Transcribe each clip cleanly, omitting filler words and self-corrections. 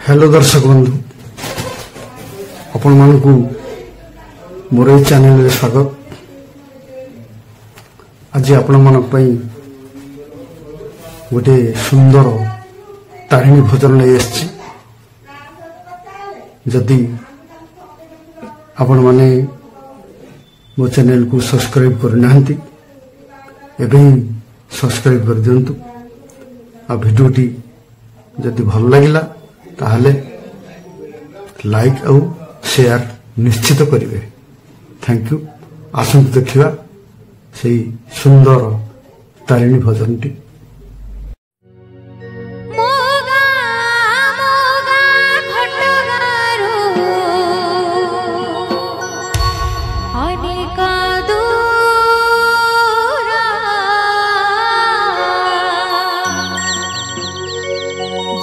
Hello दर्शक बंधु आपण मानकु मोर ए चैनल रे स्वागत। आज आपण मन पई गोटे सुंदर तारिणी भजन ले आछि। जदि आपण माने मो चैनल को सब्सक्राइब करनाहंती एबे सब्सक्राइब कर दियंतु। आ वीडियोटी जदि भल लागिला ताहले लाइक और शेयर निश्चित करिवे। Thank you. आसंतु देखिबा सेही सुंदर तारिणी भजनटी।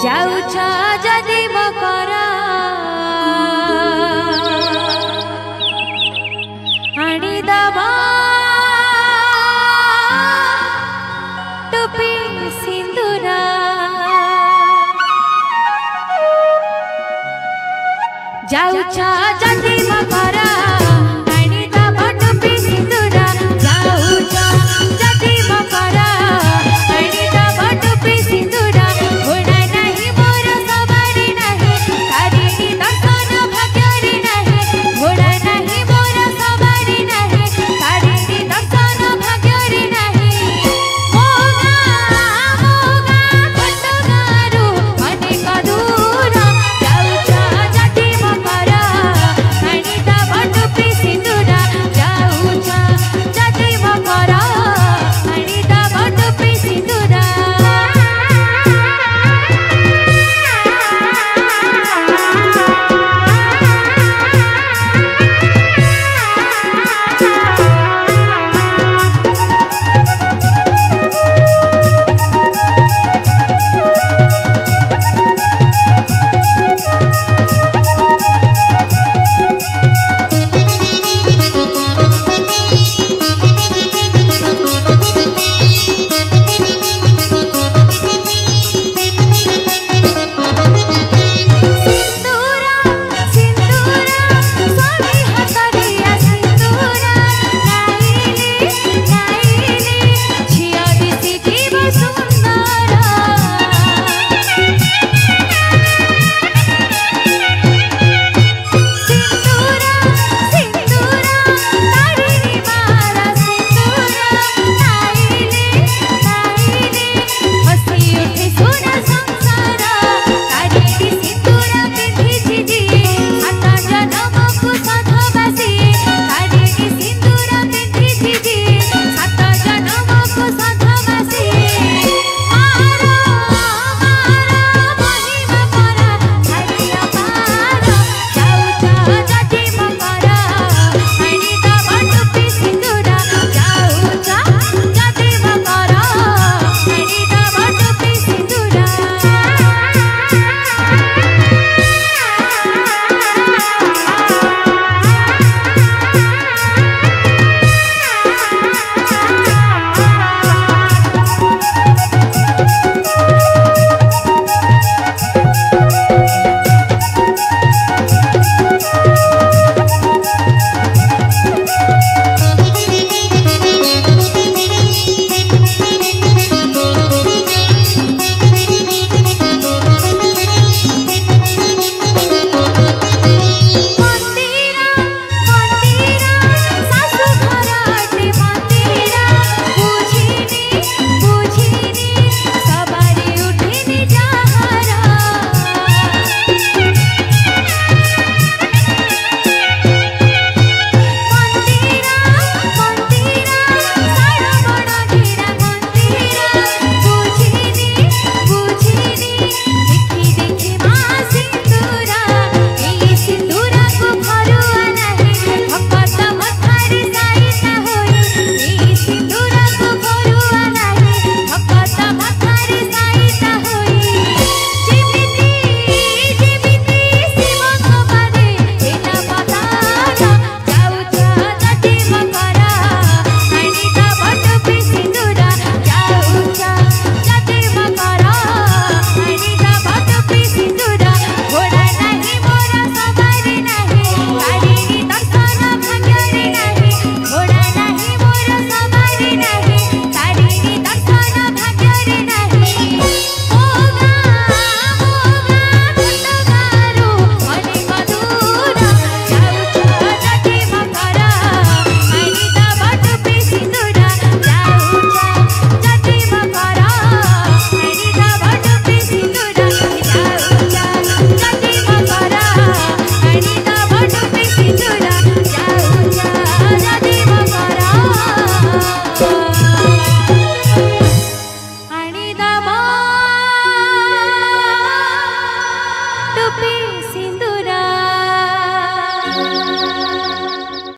जाऊछा जदि मकरा आनी दबा टोपी सिंदूरा जाऊछा जदि मकरा